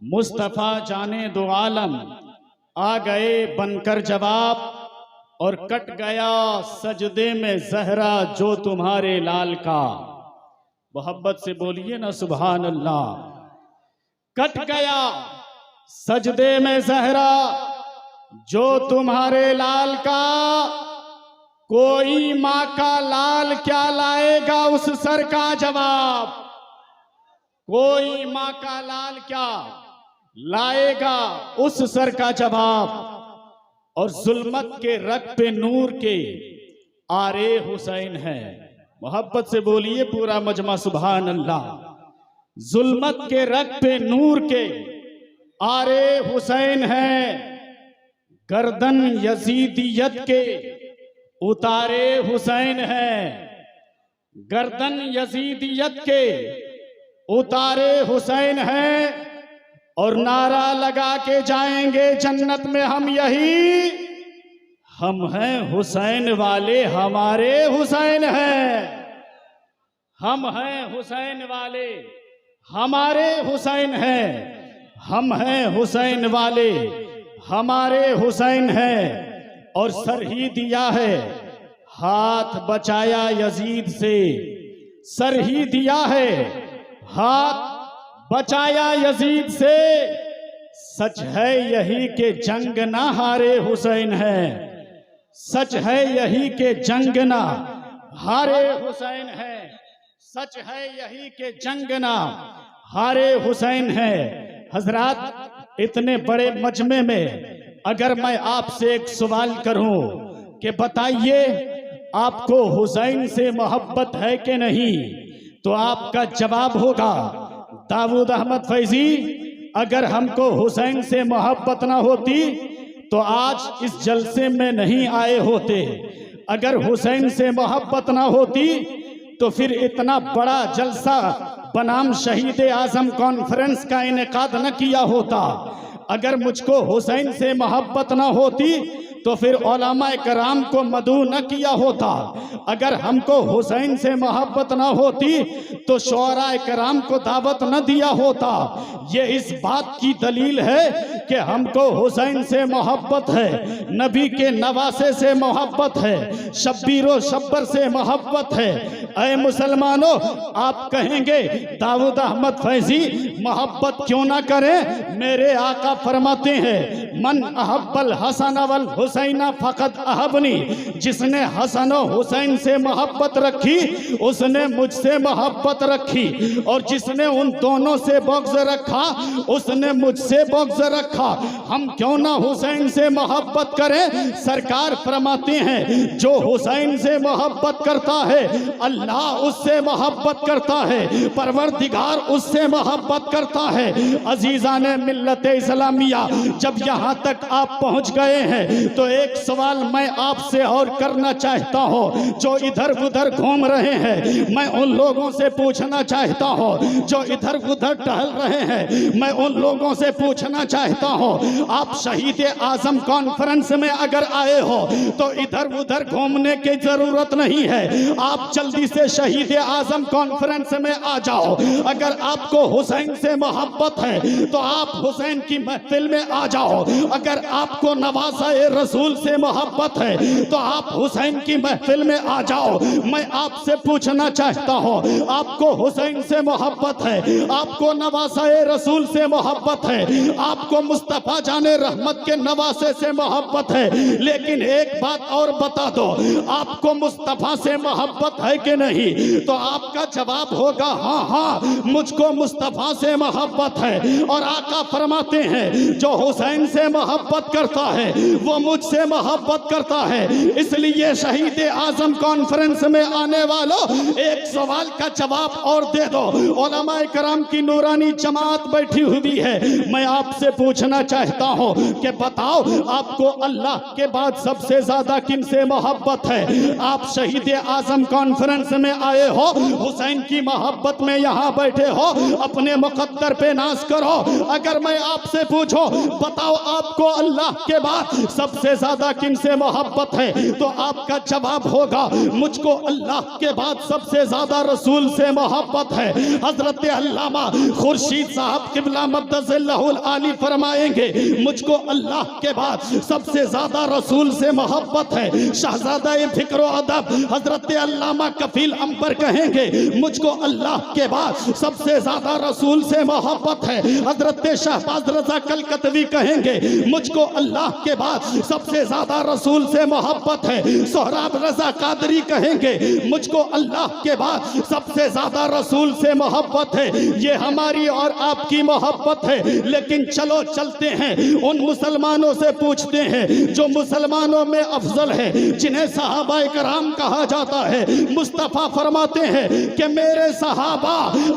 मुस्तफ़ा जाने दो आलम आ गए बनकर जवाब, और कट गया सजदे में ज़हरा जो तुम्हारे लाल का। मोहब्बत से बोलिए ना सुभान अल्लाह। कट गया सजदे में ज़हरा जो तुम्हारे लाल का, कोई माँ का लाल क्या लाएगा उस सर का जवाब। कोई माँ का लाल क्या लाएगा उस सर का जवाब। और जुल्मत के रग पे नूर के आरे हुसैन है। मोहब्बत से बोलिए पूरा मजमा सुभान अल्लाह। जुल्मत के रग पे नूर के आरे हुसैन है, गर्दन यजीदियत के उतारे हुसैन है। गर्दन यजीदियत के उतारे हुसैन है, और नारा लगा के जाएंगे जन्नत में हम यही, हम हैं हुसैन वाले हमारे हुसैन हैं। हम हैं हुसैन वाले हमारे हुसैन हैं। हम हैं हुसैन वाले हमारे हुसैन हैं। और सर ही दिया है हाथ बचाया यजीद से। सर ही दिया है हाथ बचाया यजीद से। सच है यही के जंग ना हारे हुसैन है। सच है यही के जंग ना हारे हुसैन है। सच है यही के जंग ना हारे हुसैन है। हजरात, इतने बड़े मजमे में अगर मैं आपसे एक सवाल करूं कि बताइए आपको हुसैन से मोहब्बत है कि नहीं, तो आपका जवाब होगा दाऊद अहमद फैजी, अगर हमको हुसैन से मोहब्बत ना होती तो आज इस जलसे में नहीं आए होते। अगर हुसैन से मोहब्बत ना होती तो फिर इतना बड़ा जलसा बनाम शहीद आजम कॉन्फ्रेंस का इनेकाद न किया होता। अगर मुझको हुसैन से मोहब्बत ना होती तो फिर उलमाए कराम को मदू न किया होता। अगर हमको हुसैन से मोहब्बत ना होती तो शुअराए कराम को दावत न दिया होता। ये इस बात की दलील है कि हमको हुसैन से मोहब्बत है, नबी के नवासे से मोहब्बत है, शब्बीरो शब्बर से मोहब्बत है। ऐ मुसलमानों, आप कहेंगे दाऊद अहमद फैजी मोहब्बत क्यों ना करें? मेरे आका फरमाते हैं मन अहब्बल हसन वल हुसैना फकत अहबनी। जिसने हसन और हुसैन से मोहब्बत रखी उसने मुझसे मोहब्बत रखी, और जिसने उन दोनों से बग़्ज़ रखा उसने मुझसे बग़्ज़ रखा। हम क्यों ना हुसैन से मोहब्बत करें? सरकार फरमाते हैं जो हुसैन से मोहब्बत करता है अल्लाह उससे मोहब्बत करता है, परवरदिगार उससे मोहब्बत करता है। अजीज़ाने मिल्लत इस्लामिया, जब यहाँ तक आप पहुँच गए हैं तो एक सवाल मैं आपसे और करना चाहता हूँ जो इधर उधर घूम रहे हैं। मैं उन लोगों से पूछना चाहता हूँ जो इधर उधर टहल रहे हैं। मैं उन लोगों से पूछना चाहता हूँ, आप शहीद आजम कॉन्फ्रेंस में अगर आए हो तो इधर उधर घूमने की जरूरत नहीं है। आप जल्दी से शहीद आजम कॉन्फ्रेंस में आ जाओ। अगर आपको हुसैन से मोहब्बत है तो आप हुसैन की महफिल में आ जाओ। अगर आपको नवाज़े रसूल से मोहब्बत है तो आप हुसैन की महफिल में आ जाओ। मैं आपसे पूछना चाहता हूँ, आपको हुसैन से मोहब्बत है, आपको नवाज़े रसूल से मोहब्बत है, आपको मुस्तफ़ा जाने रहमत के नवासे से मोहब्बत है, लेकिन एक बात और बता दो, आपको मुस्तफ़ा से मोहब्बत है कि नहीं? तो आपका जवाब होगा हाँ हाँ मुझको मुस्तफ़ा से मोहब्बत है। और आका फरमाते हैं जो हुसैन से मोहब्बत करता है वो मुझसे मोहब्बत करता है। इसलिए शहीद आजम कॉन्फ्रेंस में आने वालों एक सवाल का जवाब और दे दो। उलमाए कराम की नूरानी जमात बैठी हुई है, मैं आपसे पूछना पूछना चाहता हूं कि बताओ आपको अल्लाह के बाद सबसे ज्यादा किन से मोहब्बत है? आप शहीद आजम कॉन्फ्रेंस में आए हो, हुसैन की मोहब्बत में यहां बैठे हो, अपने मुकद्दर पे नाज करो। अगर मैं आपसे पूछूं बताओ आपको अल्लाह के बाद सबसे ज्यादा किन से मोहब्बत है, तो आपका जवाब होगा मुझको अल्लाह के बाद सबसे ज्यादा रसूल से मोहब्बत है। हजरत अल्लामा खुर्शीद साहब किबला मद्दज़िल्लाहुल आली फरमाएंगे मुझको अल्लाह के बाद सबसे ज्यादा रसूल से मोहब्बत है। शहजादा फिक्र अदब हजरत अल्लामा कफील अंबर कहेंगे मुझको अल्लाह के बाद सबसे ज्यादा रसूल से मोहब्बत है। हजरत शहबाज रजा कलकतवी कहेंगे मुझको अल्लाह के बाद सबसे ज्यादा रसूल से मोहब्बत है। सोहराब रजा कादरी कहेंगे मुझको अल्लाह के बाद सबसे ज्यादा रसूल से मोहब्बत है। ये हमारी और आपकी मोहब्बत है। लेकिन चलो चलते हैं उन मुसलमानों से पूछते हैं जो मुसलमानों में अफजल है, जिन्हें सहाबा कराम कहा जाता है। मुस्तफा फरमाते हैं कि मेरे सहाबा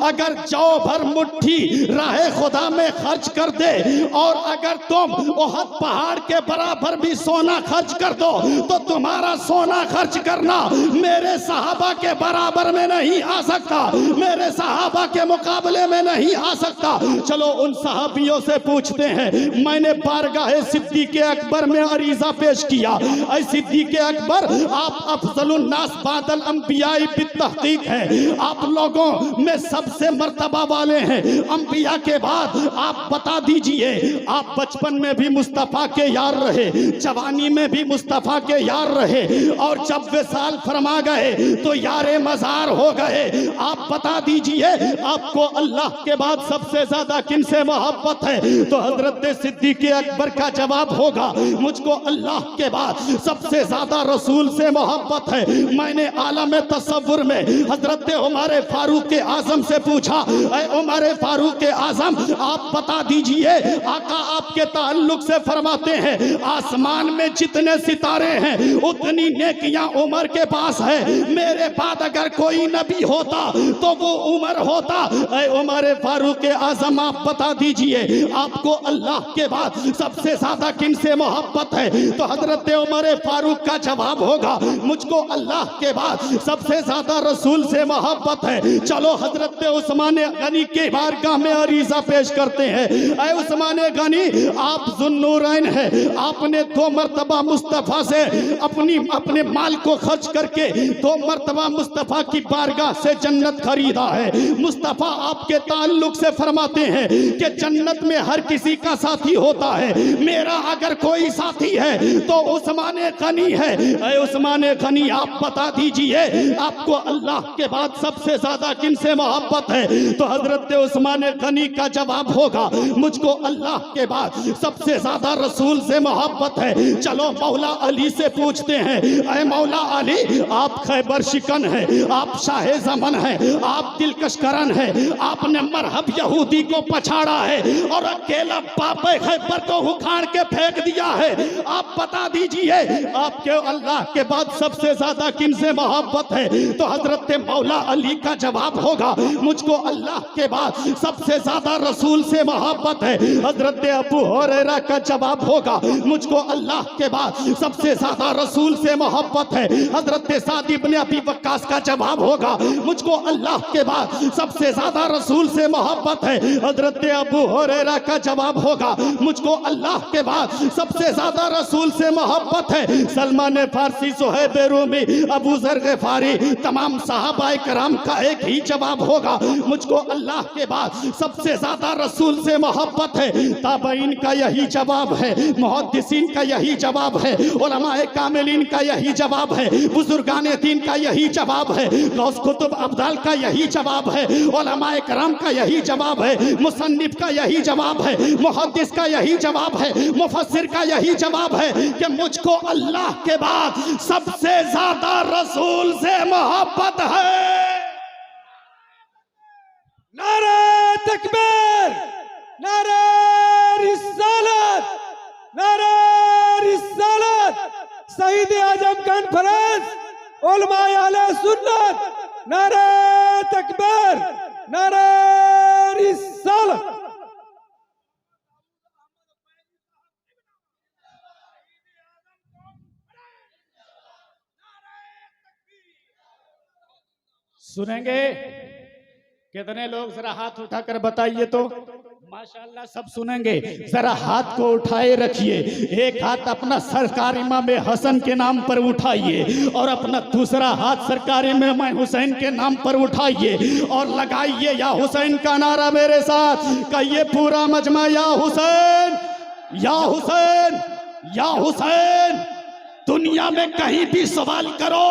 अगर जौ भर मुट्ठी राहे खुदा में खर्च कर दे और अगर तुम ओहद पहाड़ के बराबर भी सोना खर्च कर दो तो तुम्हारा सोना खर्च करना मेरे सहाबा के बराबर में नहीं आ सकता, मेरे सहाबा के मुकाबले में नहीं आ सकता। चलो उन सहाबियों से पूछते हैं। मैंने बारगाह सिद्दीक़ अकबर में अरीजा पेश किया, ऐ सिद्दीक़ अकबर आप अफजलुन नास बादल अंबियाई बित्तहकीक है, आप लोगों में सबसे मर्तबा वाले हैं अंबिया के बाद। आप बता दीजिए आप बचपन में भी मुस्तफ़ा के यार रहे, जवानी में भी मुस्तफ़ा के यार रहे और जब वे साल फरमा गए तो यारे मजार हो गए। आप बता दीजिए आपको अल्लाह के बाद सबसे ज्यादा किन से मोहब्बत है? तो हजरत सिद्दीक़ अकबर का जवाब होगा मुझको अल्लाह के बाद सबसे ज्यादा रसूल से मोहब्बत है। मैंने आलम तसव्वुर में हजरत उमर फारूक आजम से पूछा, ऐ उमर फारूक आजम आप बता दीजिए आका आपके ताल्लुक से फरमाते हैं आसमान में जितने सितारे हैं उतनी नेकियां उमर के पास है, मेरे बाद अगर कोई नबी होता तो वो उमर होता। ऐ उमर फारूक आजम आप बता दीजिए आपको अल्लाह के बाद सबसे ज्यादा किन से मोहब्बत है? तो हजरत उमर फारूक का जवाब होगा मुझको अल्लाह के बाद सबसे ज्यादा रसूल से मोहब्बत है। चलो हजरत उस्मान गनी के बारगाह में अरीजा पेश करते हैं। ऐ उस्मान गनी आप जुन्नूरैन है, आपने 2 मर्तबा मुस्तफ़ा से अपने माल को खर्च करके 2 मर्तबा मुस्तफ़ा की बारगाह से जन्नत खरीदा है। मुस्तफ़ा आपके ताल्लुक से फरमाते हैं कि जन्नत में हर किसी का साथी होता है, मेरा अगर कोई साथी है तो उस्मान गनी है। ऐ उस्मान गनी आप बता दीजिए आपको अल्लाह के बाद सबसे ज्यादा किन से मोहब्बत है? तो हजरत उस्मान गनी का जवाब होगा मुझको अल्लाह के बाद सबसे ज्यादा रसूल से मोहब्बत है। चलो मौला अली से पूछते हैं, ऐ मौला अली आप खैबर शिकन है, आप शाहे ज़मन है, आप दिलकश करन है, आपने मरहब यहूदी को पछाड़ा है और अकेला पापे खैबर को उखाड़ के फेंक दिया है। आप बता दीजिए आपके अल्लाह के बाद सबसे ज्यादा किन से मोहब्बत है? तो हजरत मौला अली का जवाब होगा मुझको अल्लाह के बाद सबसे ज्यादा रसूल से मोहब्बत है। हजरत अबू हुरैरा का जवाब होगा मुझको अल्लाह के बाद सबसे ज्यादा रसूल से मोहब्बत है। हजरत साद इब्न अबी वक्कास का जवाब होगा मुझको अल्लाह के बाद सबसे ज्यादा रसूल से मोहब्बत है। हजरत अबू हुरैरा का जवाब होगा मुझको अल्लाह के बाद सबसे ज्यादा रसूल से मोहब्बत है। सलमान फारसी, सुहैब रूमी, अबू जर ग़िफ़ारी, तमाम सहाबाए कराम का एक ही जवाब होगा मुझको अल्लाह के बाद सबसे ज्यादा रसूल से मोहब्बत है। ताबईन का यही जवाब है, मुहद्दिसीन का यही जवाब है, उलमाए कामिलीन का यही जवाब है, बुजुर्गाने दीन का यही जवाब है, गौस कुतुब अब्दाल का यही जवाब है, उलमाए कराम का यही जवाब है, मुसन्निफ का यही जवाब है, मुहद्दिस का यही जवाब है, मुफस्सिर का यही जवाब है कि मुझको अल्लाह के बाद सबसे ज्यादा रसूल से मोहब्बत है। नारे तकबीर, नारे रिसालत, नारे रिसालत, शहीद आजम कॉन्फ्रेंस, उलमाए अहले सुन्नत, नारे तकबीर, नारे रिसालत। सुनेंगे? कितने लोग जरा हाथ उठाकर बताइए तो। माशाल्लाह सब सुनेंगे। जरा हाथ को उठाए रखिए। एक हाथ अपना सरकार इमाम हसन के नाम पर उठाइए और अपना दूसरा हाथ सरकार इमाम हुसैन के नाम पर उठाइए और लगाइए या हुसैन का नारा मेरे साथ। कहिए पूरा मजमा या हुसैन, या हुसैन, या हुसैन। दुनिया में कहीं भी सवाल करो,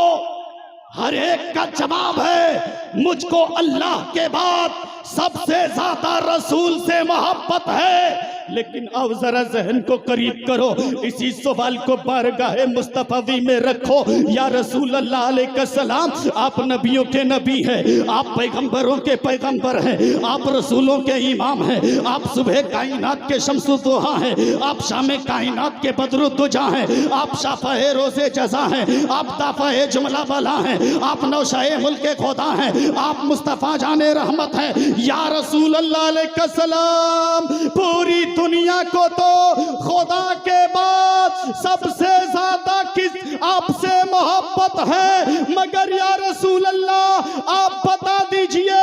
हर एक का जवाब है मुझको अल्लाह के बाद सबसे ज्यादा रसूल से मोहब्बत है। लेकिन अब जरा जहन को करीब करो, इसी सवाल को बारगाहे मुस्तफावी में रखो। या रसूल अल्लाह अलैहिस्सलाम, आप नबियों के नबी हैं, आप पैगंबरों के पैगंबर हैं, आप रसूलों के इमाम हैं, आप सुबह कायनात के शम्सुद्दोहा हैं, आप शाम कायनात के बदरुद्दुजा हैं, आप शाफ़े रोज़े जज़ा हैं, आप दाफ़े जुमला बला हैं, आप नौशाए मुल्क खुदा हैं, आप मुस्तफ़ा जाने रहमत हैं। या रसूल अल्लाह अलैहिस्सलाम, पूरी दुनिया को तो खुदा के बाद सबसे ज्यादा किस आपसे मोहब्बत है, मगर या रसूल अल्लाह आप बता दीजिए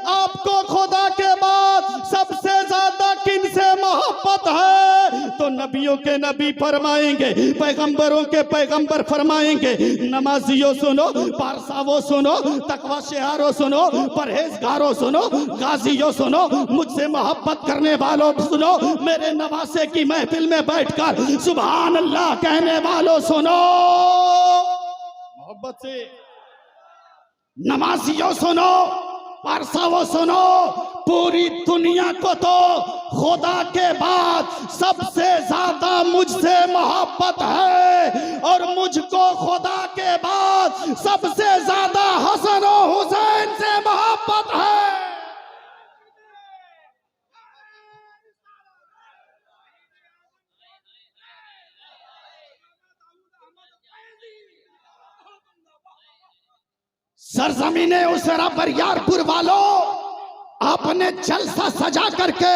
आपको खुदा के बाद सबसे ज्यादा किन से मोहब्बत है? तो नबियों के नबी फरमाएंगे, पैगंबरों के पैगंबर फरमाएंगे। नमाजियों सुनो, पारसावो सुनो, तकवा शहारों सुनो, परहेजगारों सुनो, गाजियों सुनो, मुझसे मोहब्बत करने वालों सुनो, मेरे नवासे की महफिल में बैठकर सुभान अल्लाह कहने वालों सुनो। मोहब्बत से नमाजियों सुनो, पारसावो सुनो, पूरी दुनिया को तो खुदा के बाद सबसे ज्यादा मुझसे मोहब्बत है और मुझको खुदा के बाद सबसे ज्यादा हसन और हुसैन से मोहब्बत है। सरजमीने उसरा बरियारपुर वालों, आपने जलसा सजा करके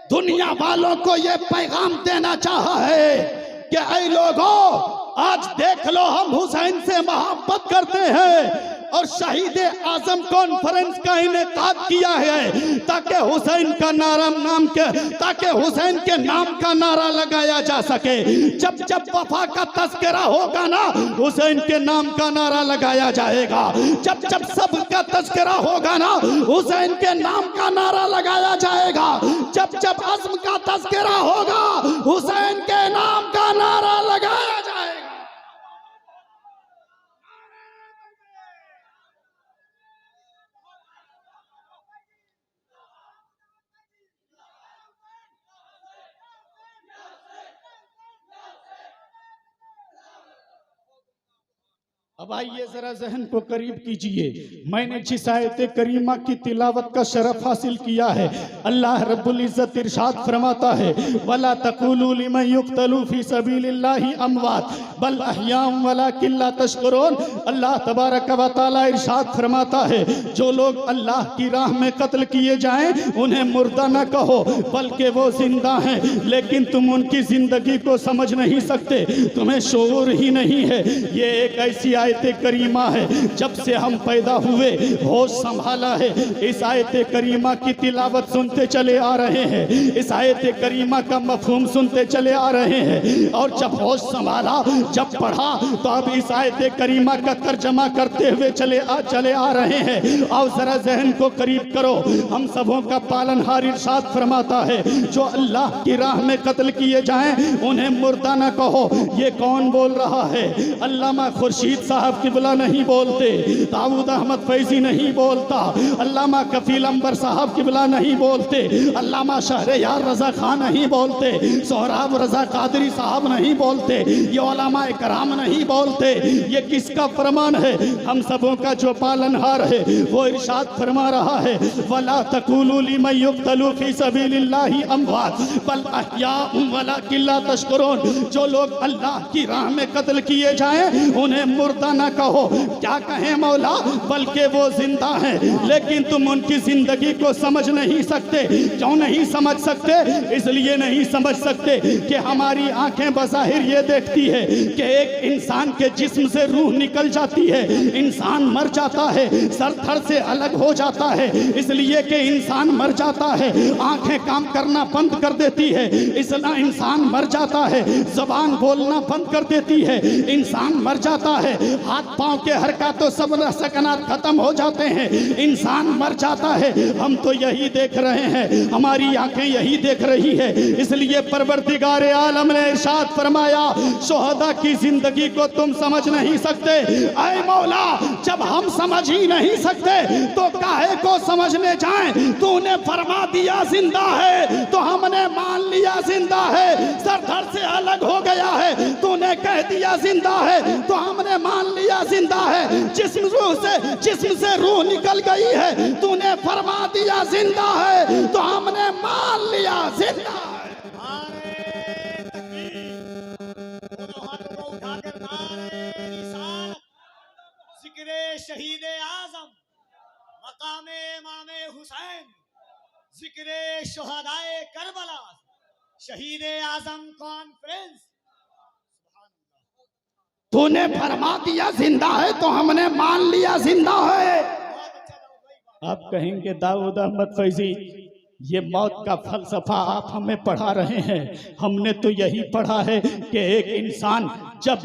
दुनिया वालों को यह पैगाम देना चाहा है कि ऐ लोगों, आज देख लो हम हुसैन से मोहब्बत करते हैं और शहीद आजम कॉन्फ्रेंस का इनेकाद किया है ताकि हुसैन का नारा नाम के ताकि हुसैन के नाम का नारा लगाया जा सके। जब जब वफा का तस्करा होगा ना, हुसैन के नाम का नारा लगाया जाएगा। जब जब सब का तस्करा होगा ना, हुसैन के नाम का नारा लगाया जाएगा। जब जब अज़्म का तस्करा होगा, हुसैन के नाम का नारा लगाया जाएगा। अब आइए जरा जहन को करीब कीजिए। मैंने जिस आयत करीमा की तिलावत का शरफ हासिल किया है, अल्लाह रब्बुल इज्जत इरशाद फरमाता है, वला तक़ूलू लिमन युक़्तलू फी सबीलिल्लाहि अमवात बल अहयाम वलाकिन ला तशकुरून। अल्लाह तबारक व तआला इरशाद फरमाता है, जो लोग अल्लाह की राह में कत्ल किए जाएं उन्हें मुर्दा न कहो, बल्कि वो जिंदा हैं, लेकिन तुम उनकी जिंदगी को समझ नहीं सकते, तुम्हें शऊर ही नहीं है। ये एक ऐसी आयत करीमा है, जब से हम पैदा हुए होश संभाला है, इस आयत करीमा की तिलावत सुनते चले आ रहे हैं, इस आयत करीमा का मफहूम सुनते चले आ रहे हैं, और जब होश संभाला, जब पढ़ा, तो अब इस आयत करीमा का तर्जमा करते हुए चले आ रहे हैं। और जरा जहन को करीब करो, हम सबों का पालनहार इरशाद फरमाता है, जो अल्लाह की राह में कत्ल किए जाएं उन्हें मुर्दा न कहो। ये कौन बोल रहा है? अल्लामा खुर्शीद साहब किबला नहीं बोलते, दाऊद अहमद फैजी नहीं बोलता, अल्लामा कफील अंबर साहब किबला नहीं बोलते, अल्लामा शहरयार रजा खान नहीं बोलते, सोहराब रजा कादरी साहब नहीं बोलते, ये उलमा इकराम नहीं बोलते। ये किसका फरमान है? हम सबों का जो पालनहार है वो इरशाद फरमा रहा है, वला तक़ूलू लिमन युक़्तलू फी सबीलिल्लाहि अमवात बल अहयाउम वलाकिन ला तशकुरून। जो लोग अल्लाह की राह में कत्ल किए जाएं उन्हें मुर्दा न कहो, क्या कहें मौला, बल्कि वो जिंदा हैं, लेकिन तुम उनकी जिंदगी को समझ नहीं सकते। क्यों नहीं समझ सकते? इसलिए नहीं समझ सकते कि हमारी आंखें बज़ाहिर ये देखती है कि एक इंसान के जिस्म से रूह निकल जाती है, इंसान मर जाता है, सर धड़ से अलग हो जाता है। इसलिए कि इंसान मर जाता है, आंखें काम करना बंद कर देती है, इसलिए इंसान मर जाता है, जबान बोलना बंद कर देती है, इंसान मर जाता है, हाथ पांव के हरकतों सब सकनात खत्म हो जाते हैं, इंसान मर जाता है। हम तो यही देख रहे हैं, हमारी आंखें यही देख रही है। इसलिए परवरदिगार आलम ने इरशाद फरमाया, शोहदा की जिंदगी को तुम समझ नहीं सकते। ऐ मौला, जब हम समझ ही नहीं सकते तो काहे को समझने जाएं? तूने फरमा दिया जिंदा है तो हमने मान लिया जिंदा है, सर धड़ से अलग हो गया है, तूने कह दिया जिंदा है तो हमने मान लिया जिंदा है, जिस्म से रूह निकल गई है, तूने फरमा दिया जिंदा है तो हमने मान लिया जिंदा है। जिक्रे शहीद आजम मकामे इमामे हुसैन, जिक्रे शुहदाए करबला, शहीद आजम कॉन्फ्रेंस। तूने फरमा दिया जिंदा है तो हमने मान लिया जिंदा है। आप कहेंगे दाऊद अहमद फैजी, ये मौत का फलसफा आप हमें पढ़ा रहे हैं। हमने तो यही पढ़ा है कि एक इंसान, जब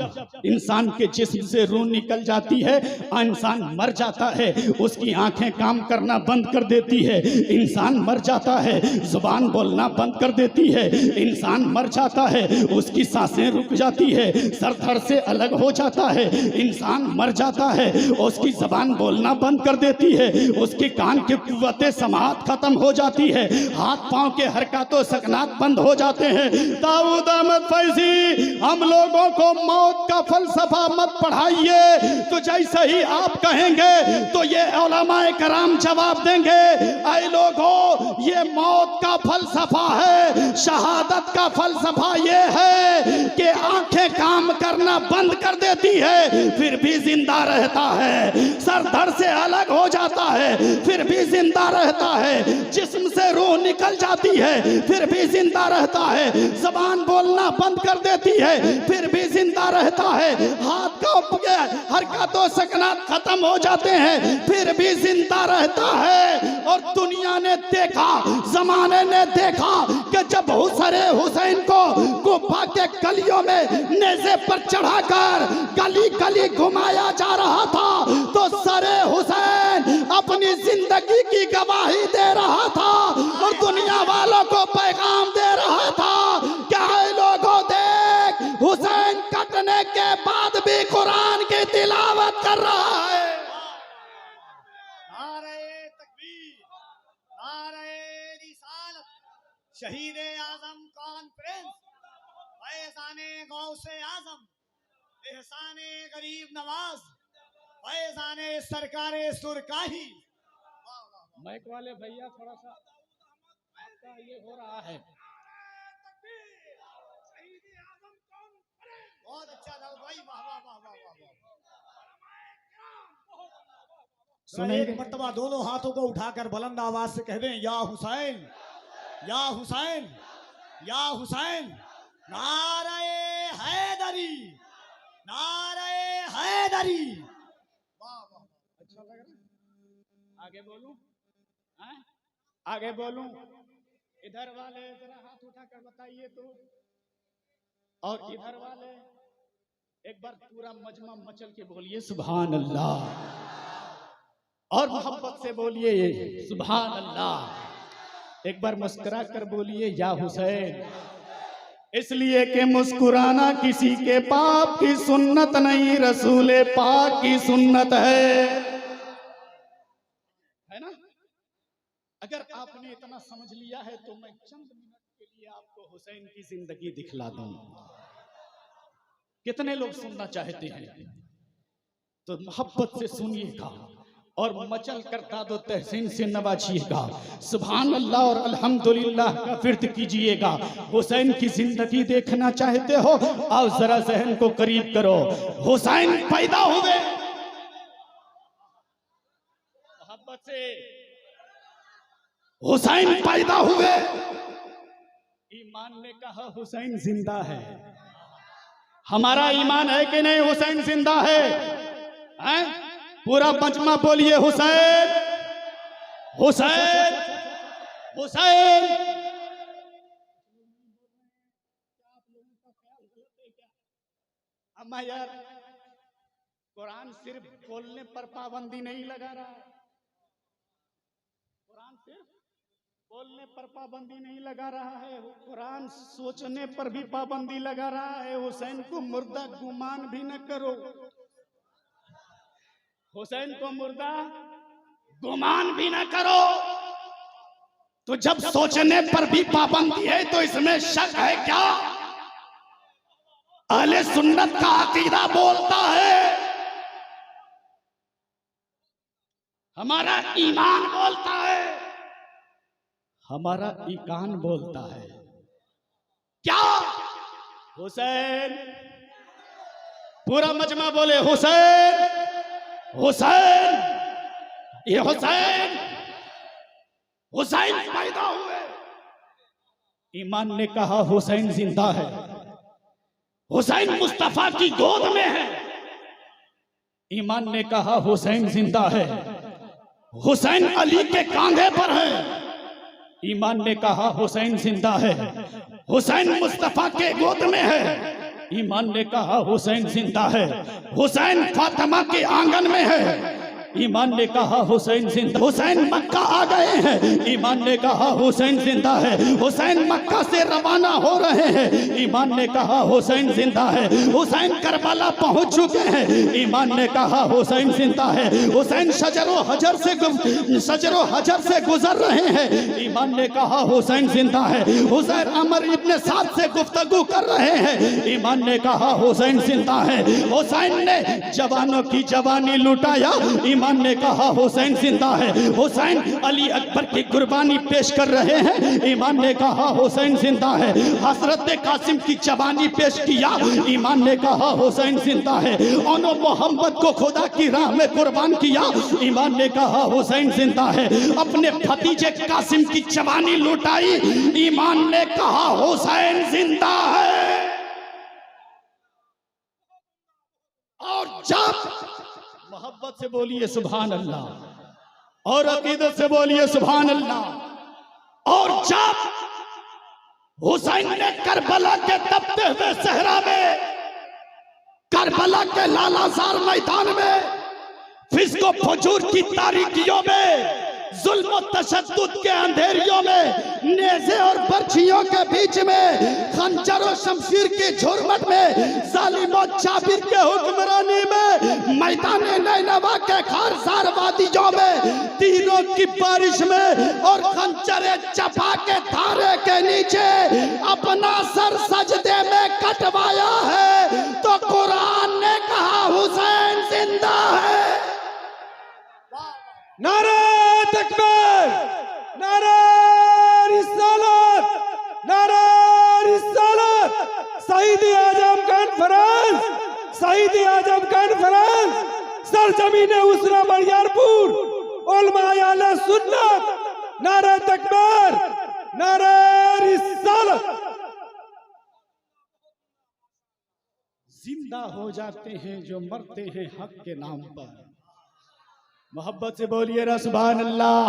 इंसान के जिस्म से रूह निकल जाती है, इंसान मर जाता है, उसकी आंखें काम करना बंद कर देती है, इंसान मर जाता है, जुबान बोलना बंद कर देती है, इंसान मर जाता है, उसकी सांसें रुक जाती है, सर धड़ से अलग हो जाता है, इंसान मर जाता है, उसकी जबान बोलना बंद कर देती है, उसके कान की कुव्वतें समाअत खत्म हो जाती है, हाथ पांव के हरकतों सकनात बंद हो जाते हैं। दाऊद अहमद फैजी, हम लोगों को मौत का फलसफा मत पढ़ाइए। तो जैसे ही आप कहेंगे तो ये उलमाए कराम जवाब देंगे, ऐ लोगों, ये मौत का फलसफा है, शहादत का फलसफा ये है कि आंखें काम करना बंद कर देती है फिर भी जिंदा रहता है, सर धड़ से अलग हो जाता है फिर भी जिंदा रहता है, जिस्म से रूह निकल जाती है फिर भी जिंदा रहता है, जबान बोलना बंद कर देती है फिर भी जिंदा रहता है, हाथ का हरकतों सकनात खत्म हो जाते हैं फिर भी जिंदा रहता है। और दुनिया ने देखा, जमाने ने देखा कि जब हुसैन को गुफा के गलियों में नेज़े पर चढ़ाकर गली गली घुमाया जा रहा था तो सरे हुसैन अपनी जिंदगी की गवाही दे रहा था और दुनिया वालों को पैगाम दे रहा था, क्या लोगों देख, हुसैन कटने के बाद भी कुरान की तिलावत कर रहा है। नारे तकबीर, नारे रिसालत, शहीद आजम कॉन्फ्रेंस, फैज़ाने गौसे आजम, एहसाने गरीब नवाज, फैज़ाने सरकारे सुरकाही। माइक वाले भैया थोड़ा सा आपका ये हो रहा है। बहुत अच्छा था भाई, वाह वाह वाह वाह वाह। एक मर्तबा दोनों हाथों को उठाकर बुलंद आवाज से कह दें, या हुसैन, या हुसैन, या हुसैन, नारे हैदरी, नारे हैदरी। वाह वाह, अच्छा लग रहा है? आगे बोलूं? आगे बोलूं? इधर वाले जरा हाथ उठाकर बताइए तो, और इधर वाले एक बार पूरा मजमा मचल के बोलिए सुभान अल्लाह, और मोहब्बत से बोलिए सुभान अल्लाह। एक बार मुस्कुरा कर बोलिए या हुसैन, इसलिए कि मुस्कुराना किसी के पाप की सुन्नत नहीं, रसूल पाक की सुन्नत है ना? अगर आपने इतना समझ लिया है तो मैं चंद मिनट के लिए आपको हुसैन की जिंदगी दिखला दूं। कितने लोग सुनना चाहते हैं तो मोहब्बत से सुनिएगा और मचल करता दो तहसीन से नवाजिएगा। सुभान अल्लाह और अल्हम्दुलिल्लाह का विर्द कीजिएगा। हुसैन की जिंदगी देखना चाहते हो, आओ जरा जहन को करीब करो। हुसैन पैदा हुए मोहब्बत से, हुसैन पैदा हुए, ईमान ने कहा हुसैन जिंदा है। हमारा ईमान है कि नहीं हुसैन जिंदा है? पूरा मजमा बोलिए हुसैन, हुसैन, हुसैन। अम्मा यार, कुरान सिर्फ बोलने पर पाबंदी नहीं लगा रहा है, कुरान सिर्फ बोलने पर पाबंदी नहीं लगा रहा है, कुरान सोचने पर भी पाबंदी लगा रहा है। हुसैन को मुर्दा गुमान भी न करो, हुसैन को मुर्दा गुमान भी ना करो। तो जब सोचने पर भी पाबंदी है तो इसमें शक है क्या? अहले सुन्नत का अकीदा बोलता है, हमारा ईमान बोलता है, हमारा ईकान बोलता है क्या? हुसैन। पूरा मजमा बोले हुसैन, हुसैन, ये हुसैन, हुसैन पैदा हुए। ईमान ने कहा हुसैन जिंदा है, हुसैन मुस्तफा की गोद में है। ईमान ने कहा हुसैन जिंदा है, हुसैन अली के कांधे पर है। ईमान ने कहा हुसैन जिंदा है, हुसैन मुस्तफा के गोद में है। ईमान ने कहा हुसैन जिंदा है, हुसैन फातिमा के आंगन में है। ईमान ने कहा हुसैन जिंदा, हुसैन मक्का आ गए हैं। ईमान ने कहा हुसैन जिंदा है, हुसैन मक्का से रवाना हो रहे हैं। ईमान ने कहा हुसैन जिंदा है, हुसैन करबला पहुंच चुके हैं। ईमान ने कहा हुसैन जिंदा है, हुसैन शजरो हजर से गुजर रहे हैं। ईमान ने कहा हुसैन जिंदा है, हुसैन अमर इब्ने साद से गुफ्तगू कर रहे हैं। ईमान ने कहा हुसैन जिंदा है, हुसैन ने जवानों की जवानी लुटाया। ईमान ने कहा हुसैन जिंदा है, हुसैन अली अकबर की कुर्बानी पेश कर रहे हैं। ईमान ने कहा हुसैन जिंदा है, हजरत कासिम की जवानी पेश किया। ईमान ने कहा हुसैन जिंदा है, उन्होंने मोहम्मद को खुदा की राह में कुर्बान किया। ईमान ने कहा हुसैन जिंदा है, अपने भतीजे कासिम की जवानी लुटाई। ईमान ने कहा हुसैन जिंदा है। और जब मोहब्बत से बोलिए सुभान अल्लाह, और अकीदत से बोलिए सुभान अल्लाह। और जब हुसैन ने करबला के तपते हुए सहरा में, करबला के लालाजार मैदान में, फिस्को फजूर की तारीकियों में, जुल्म और तशद्दुद के अंधेरियों में, नेज़े और बर्छियों के बीच में, खंजर और शमशीर की झुरमट में, जालिम और जाबिर के हुक्मरानी में, मैदान नैनवा के खारसार वादियों में, तीरों की बारिश में और खंजर चपा के धारे के नीचे अपना सर सजदे में कटवाया है। तो कुरान ने कहा हुसैन जिंदा है। नारे तकबीर, नारे रिसालत, नारे रिसालत। शहीद आजम कॉन्फ्रेंस, शहीद आजम कॉन्फ्रेंस, सरजमीन उसरा बरियारपुर, उलमाए आला सुन्नत। नारे तकबीर, नारे रिसालत। जिंदा हो जाते हैं जो मरते हैं हक के नाम पर। मोहब्बत से बोलिए ना सुभान अल्लाह।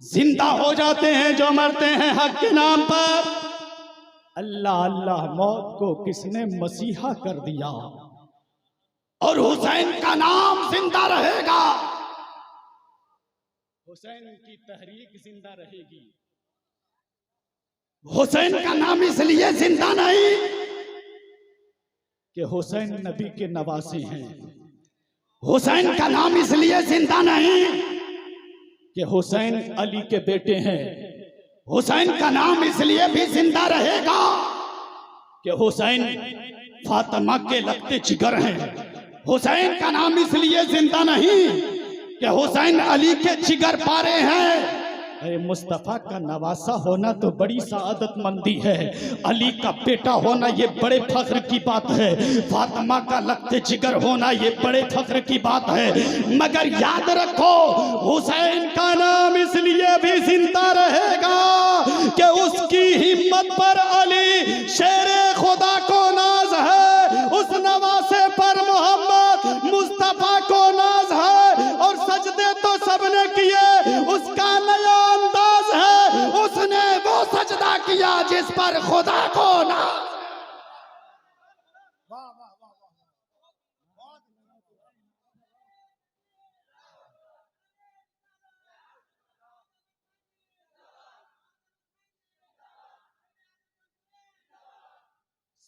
जिंदा हो जाते हैं जो मरते हैं हक के नाम पर। अल्लाह अल्लाह, मौत को किसने मसीहा कर दिया, और हुसैन का नाम जिंदा रहेगा। हुसैन की तहरीक जिंदा रहेगी। हुसैन का नाम इसलिए जिंदा नहीं कि हुसैन नबी के नवासे हैं। हुसैन का नाम इसलिए जिंदा नहीं कि हुसैन अली के बेटे हैं। हुसैन का नाम इसलिए भी जिंदा रहेगा कि हुसैन फातिमा के लगते जिगर हैं। हुसैन का नाम इसलिए जिंदा नहीं कि हुसैन अली के जिगर पारे हैं। अरे मुस्तफा का नवासा होना तो बड़ी सआदतमंदी है, अली का बेटा होना ये बड़े फख्र की बात है, फातिमा का लगते जिगर होना ये बड़े फख्र की बात है। मगर याद रखो हुसैन का नाम इसलिए भी जिंदा रहेगा कि उसकी हिम्मत पर अली शेरे खुदा को नाज है, उस नवासे पर मोहम्मद मुस्तफा को नाज है। और सजदे तो सबने किए, उसका नया अंदाज है, उसने वो सजदा किया जिस पर खुदा को नाज। वाह वाह वाह वाह वाह। बहुत